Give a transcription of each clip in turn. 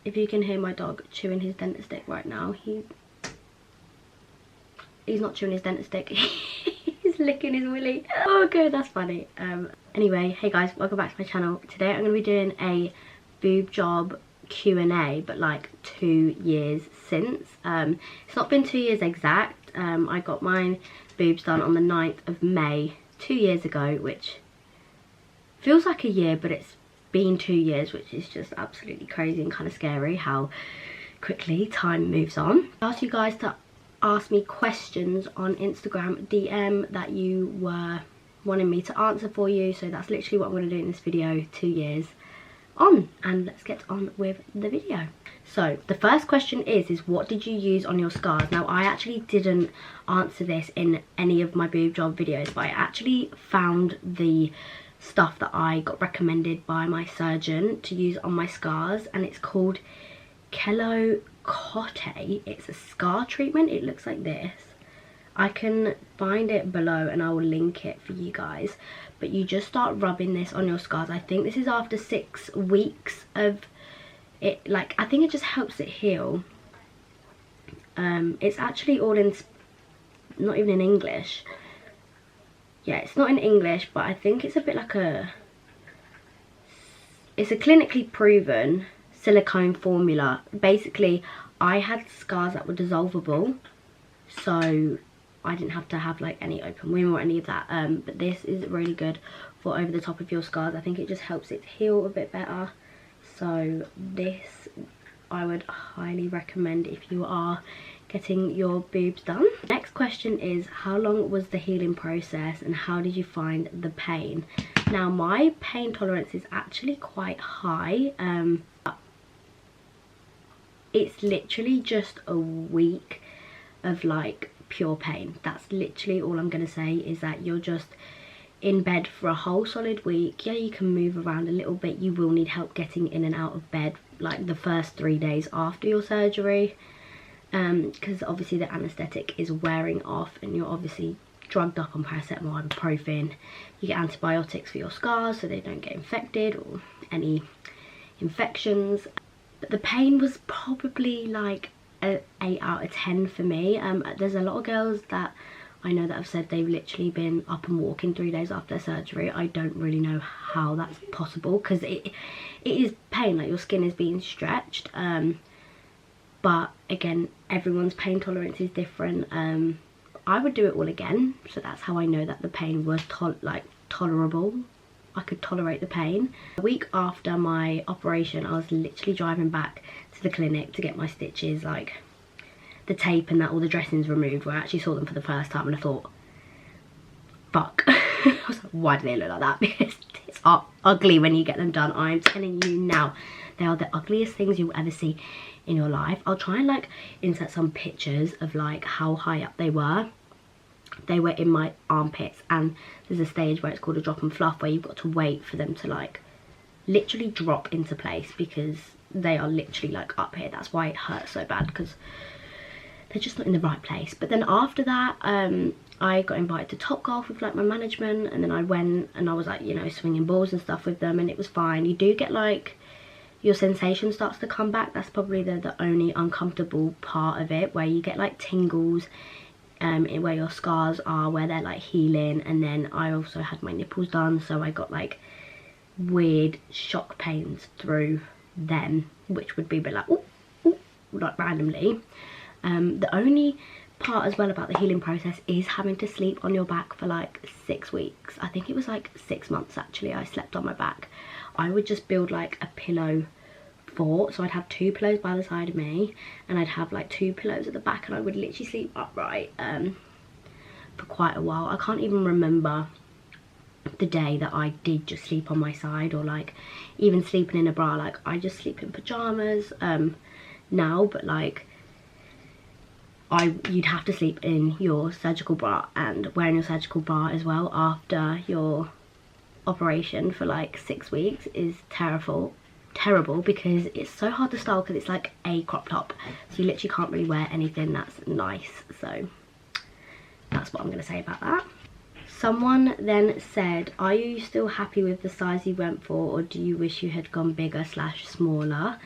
if you can hear my dog chewing his dentist stick right now, he's not chewing his dentist stick. He's licking his willy. Oh god, that's funny. Anyway, hey guys, welcome back to my channel. Today I'm going to be doing a boob job Q&A, but like 2 years since. It's not been 2 years exact. I got my boobs done on the 9th of May 2 years ago, which feels like a year, but it's been 2 years, which is just absolutely crazy and kind of scary how quickly time moves on. I asked you guys to ask me questions on Instagram DM that you were wanting me to answer for you, so that's literally what I'm going to do in this video 2 years on, and let's get on with the video. So the first question is what did you use on your scars? Now I actually didn't answer this in any of my boob job videos, but I actually found the stuff that I got recommended by my surgeon to use on my scars, and it's called Kelo Kote. It's a scar treatment. It looks like this. I can find it below and I will link it for you guys, but you just start rubbing this on your scars. I think this is after 6 weeks of it. Like, I think it just helps it heal. It's actually all in, not even in English. Yeah, it's not in English, but I think it's a bit like it's a clinically proven silicone formula. Basically, I had scars that were dissolvable, so I didn't have to have like any open wound or any of that, but this is really good for over the top of your scars. I think it just helps it heal a bit better, so this I would highly recommend if you are getting your boobs done. Next question is, how long was the healing process and how did you find the pain? Now my pain tolerance is actually quite high. It's literally just a week of like pure pain. That's literally all I'm gonna say, is that you're just in bed for a whole solid week. Yeah, you can move around a little bit. You will need help getting in and out of bed like the first 3 days after your surgery, because obviously the anesthetic is wearing off and you're obviously drugged up on paracetamol, ibuprofen. You get antibiotics for your scars so they don't get infected or any infections. But the pain was probably like a 8 out of 10 for me. There's a lot of girls that I know that have said they've literally been up and walking 3 days after surgery. I don't really know how that's possible, because it is pain, like your skin is being stretched. But again, everyone's pain tolerance is different. I would do it all again, so that's how I know that the pain was tolerable. I could tolerate the pain. A week after my operation, I was literally driving back to the clinic to get my stitches, like the tape and that, all the dressings removed, where I actually saw them for the first time and I thought, fuck. I was like, why do they look like that? Because it's ugly when you get them done. I'm telling you now, they are the ugliest things you'll ever see in your life. I'll try and like insert some pictures of like how high up they were. They were in my armpits, and there's a stage where it's called a drop and fluff, where you've got to wait for them to like literally drop into place, because they are literally like up here. That's why it hurts so bad, because they're just not in the right place. But then after that, I got invited to Topgolf with like my management, and then I went and I was like, you know, swinging balls and stuff with them, and it was fine. You do get like, your sensation starts to come back. That's probably the only uncomfortable part of it, where you get like tingles where your scars are, where they're like healing. And then I also had my nipples done, so I got like weird shock pains through them, which would be a bit like, ooh, ooh, like randomly. The only part as well about the healing process is having to sleep on your back for like 6 weeks. I think it was like 6 months actually I slept on my back. I would just build like a pillow fort, so I'd have 2 pillows by the side of me, and I'd have like 2 pillows at the back, and I would literally sleep upright for quite a while. I can't even remember the day that I did just sleep on my side, or like even sleeping in a bra. Like, I just sleep in pajamas now, but like you'd have to sleep in your surgical bra, and wearing your surgical bra as well after your operation for like 6 weeks is terrible, because it's so hard to style, because it's like a crop top, so you literally can't really wear anything that's nice. So that's what I'm going to say about that. Someone then said, are you still happy with the size you went for, or do you wish you had gone bigger / smaller?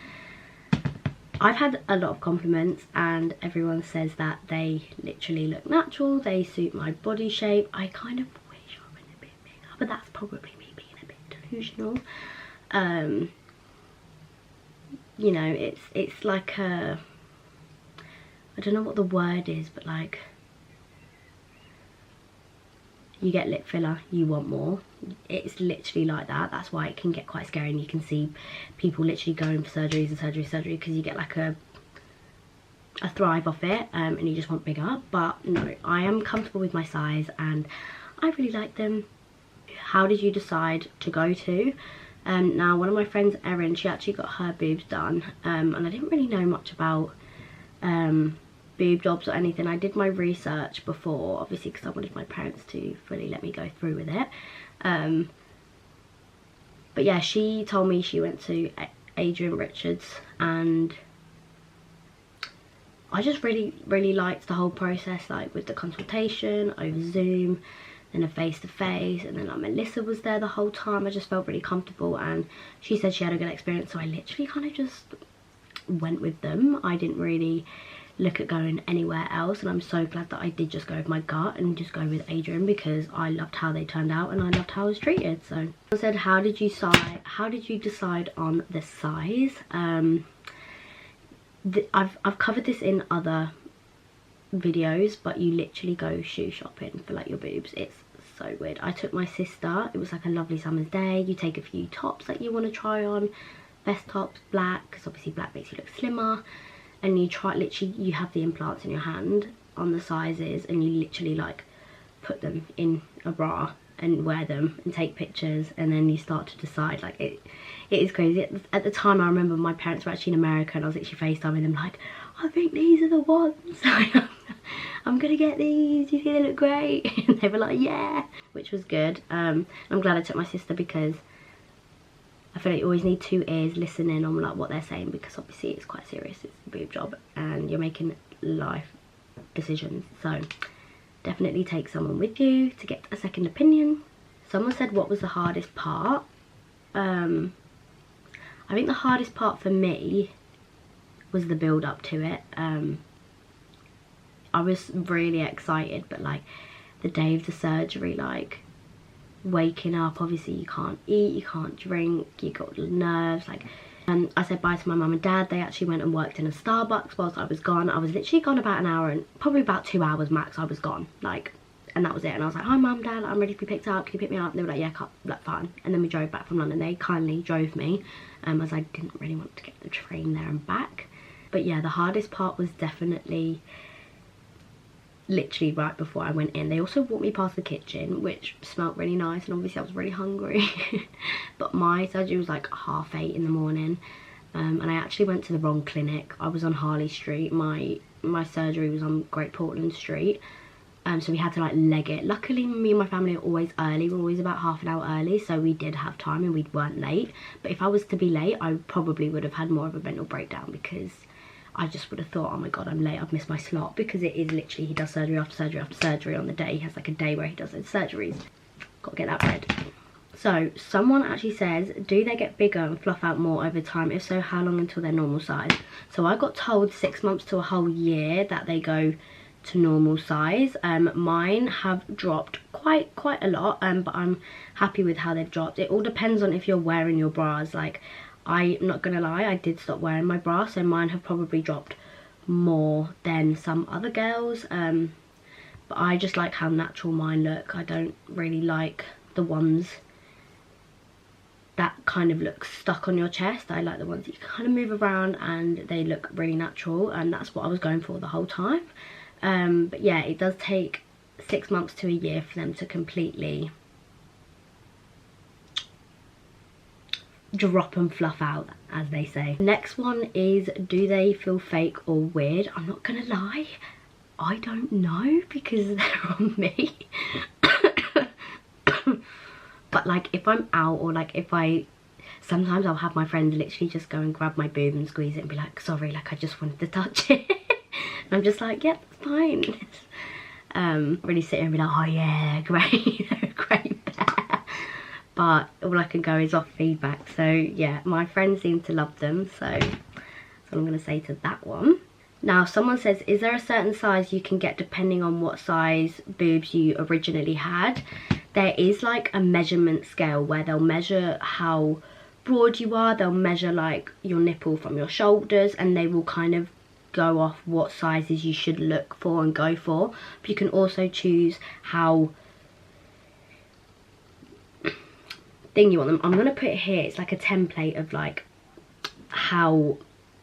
I've had a lot of compliments and everyone says that they literally look natural, they suit my body shape. I kind of wish I was a bit bigger, but that's probably me being a bit delusional. You know, it's like a, I don't know what the word is, but like, you get lip filler, you want more. It's literally like that. That's why it can get quite scary, and you can see people literally going for surgeries and surgery because you get like a thrive off it, and you just want bigger. But no, I am comfortable with my size and I really like them. How did you decide to go to? Now, one of my friends, Erin, she actually got her boobs done, and I didn't really know much about boob jobs or anything. I did my research before, obviously, because I wanted my parents to fully let me go through with it. But yeah, she told me she went to Adrian Richards, and I just really liked the whole process, like with the consultation over Zoom, then a face-to-face, and then like Melissa was there the whole time. I just felt really comfortable, and she said she had a good experience, so I literally kind of just went with them. I didn't really look at going anywhere else, and I'm so glad that I did just go with my gut and just go with Adrian, because I loved how they turned out and I loved how I was treated. So I said, how did you decide on the size? I've covered this in other videos, but you literally go shoe shopping for like your boobs. It's so weird. I took my sister, it was like a lovely summer's day. You take a few tops that you want to try on, best tops, black, because obviously black makes you look slimmer. And you try, literally, you have the implants in your hand on the sizes, and you literally like put them in a bra and wear them and take pictures, and then you start to decide. Like, it is crazy. At the time, I remember my parents were actually in America, and I was literally FaceTiming them like, I think these are the ones. I'm gonna get these, you think they look great? And they were like, yeah, which was good. I'm glad I took my sister, because I feel like you always need two ears listening on like what they're saying, because obviously it's quite serious. It's a boob job and you're making life decisions, so definitely take someone with you to get a second opinion. Someone said, what was the hardest part? I think the hardest part for me was the build up to it. I was really excited, but like the day of the surgery, like waking up, obviously you can't eat, you can't drink, you got nerves. Like, I said bye to my mum and dad. They actually went and worked in a Starbucks whilst I was gone. I was literally gone about an hour, and probably about 2 hours max I was gone, like, and that was it. And I was like, hi mum, dad, I'm ready to be picked up, can you pick me up? And they were like, yeah, like, fine. And then we drove back from London. They kindly drove me, as I didn't really want to get the train there and back. But yeah, the hardest part was definitely literally right before I went in. They also walked me past the kitchen, which smelled really nice, and obviously I was really hungry. But my surgery was like 8:30 in the morning, and I actually went to the wrong clinic. I was on Harley Street. My surgery was on Great Portland Street, so we had to like leg it. Luckily, me and my family are always early. We're always about half an hour early, so we did have time and we weren't late. But if I was to be late, I probably would have had more of a mental breakdown, because I just would have thought, oh my god, I'm late, I've missed my slot, because it is literally, he does surgery after surgery after surgery on the day. He has like a day where he does his surgeries. Got to get that bread. So someone actually says, do they get bigger and fluff out more over time? If so, how long until their normal size? So I got told 6 months to a whole year that they go to normal size. Mine have dropped quite a lot, but I'm happy with how they've dropped. It all depends on if you're wearing your bras. Like, I'm not gonna lie, I did stop wearing my bra, so mine have probably dropped more than some other girls. But I just like how natural mine look. I don't really like the ones that kind of look stuck on your chest. I like the ones that you can kind of move around and they look really natural, and that's what I was going for the whole time. But yeah, it does take 6 months to a year for them to completely drop and fluff out, as they say. Next one is, do they feel fake or weird? I'm not gonna lie, I don't know, because they're on me. But like, if I'm out, or like if sometimes I'll have my friends literally just go and grab my boob and squeeze it and be like, sorry, like I just wanted to touch it. And I'm just like, yep, it's fine. Really sit here and be like, oh yeah, great, great pair. But all I can go is off feedback. So yeah, my friends seem to love them, so That's all I'm going to say to that one. Now, someone says, is there a certain size you can get depending on what size boobs you originally had? There is like a measurement scale where they'll measure how broad you are. They'll measure like your nipple from your shoulders, and they will kind of go off what sizes you should look for and go for. But you can also choose how thing you want them. I'm going to put it here. It's like a template of like how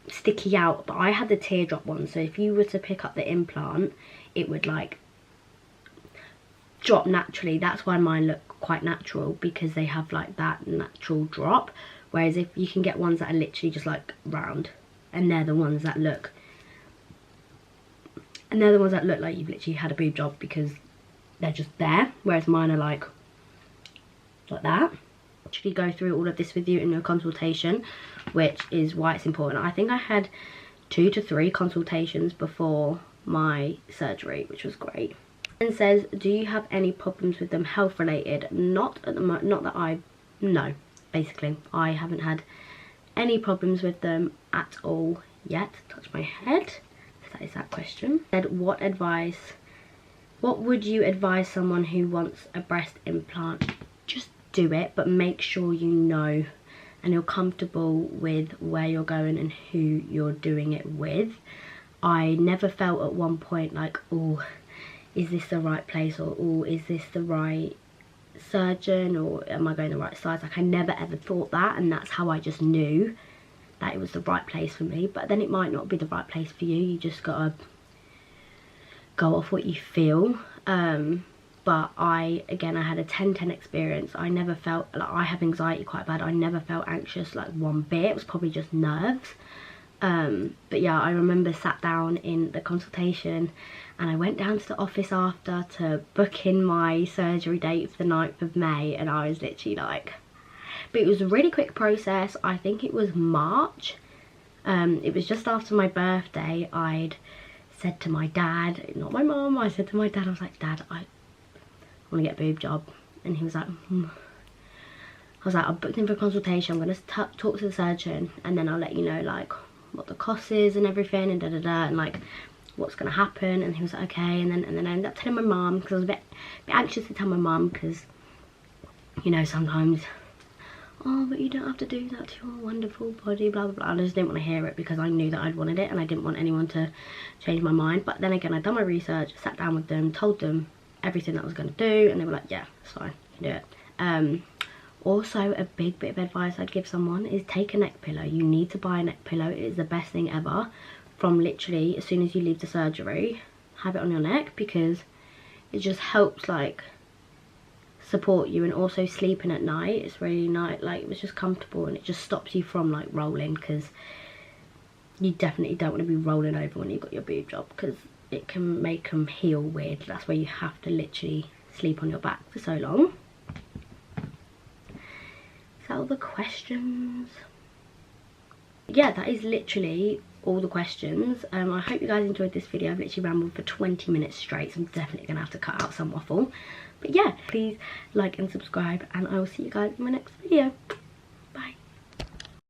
sticky out, but I had the teardrop one, so if you were to pick up the implant it would like drop naturally. That's why mine look quite natural, because they have like that natural drop, whereas if you can get ones that are literally just like round, and they're the ones that look like you've literally had a boob job because they're just there, whereas mine are like that. Actually go through all of this with you in your consultation, which is why it's important. I think I had 2 to 3 consultations before my surgery, which was great. And says, do you have any problems with them health related? Not at the moment, not that I know. Basically, I haven't had any problems with them at all yet. Touch my head. That is that question. Said, what would you advise someone who wants a breast implant? Just do it, but make sure you know and you're comfortable with where you're going and who you're doing it with. I never felt at one point like, oh, is this the right place, or oh, is this the right surgeon, or am I going the right size? Like, I never ever thought that, and that's how I just knew that it was the right place for me. But then it might not be the right place for you. You just gotta go off what you feel. But I had a 10-10 experience. I never felt, like, I have anxiety quite bad. I never felt anxious like one bit. It was probably just nerves. But yeah, I remember sat down in the consultation, and I went down to the office after to book in my surgery date for the 9th of May, and I was literally like, but it was a really quick process. I think it was March. It was just after my birthday. I'd said to my dad, not my mum, I said to my dad, I was like, Dad, I want to get a boob job. And he was like, I was like, I've booked in for a consultation. I'm going to talk to the surgeon, and then I'll let you know like what the cost is and everything, and and like what's going to happen. And he was like, okay. And then I ended up telling my mum, because I was a bit anxious to tell my mum, because, you know, sometimes, oh, but you don't have to do that to your wonderful body, blah blah blah. I just didn't want to hear it, because I knew that I'd wanted it, and I didn't want anyone to change my mind. But then again, I'd done my research, sat down with them, told them everything that I was going to do, and they were like, yeah, it's fine, you can do it. Also, a big bit of advice I'd give someone is take a neck pillow. You need to buy a neck pillow. It is the best thing ever. From literally as soon as you leave the surgery, have it on your neck, because it just helps like support you, and also sleeping at night. It's really nice, like it was just comfortable, and it just stops you from like rolling, because you definitely don't want to be rolling over when you've got your boob job, because it can make them heal weird. That's where you have to literally sleep on your back for so long. Is that all the questions? Yeah, that is literally all the questions. I hope you guys enjoyed this video. I've literally rambled for 20 minutes straight, so I'm definitely gonna have to cut out some waffle. But yeah, please like and subscribe, and I will see you guys in my next video.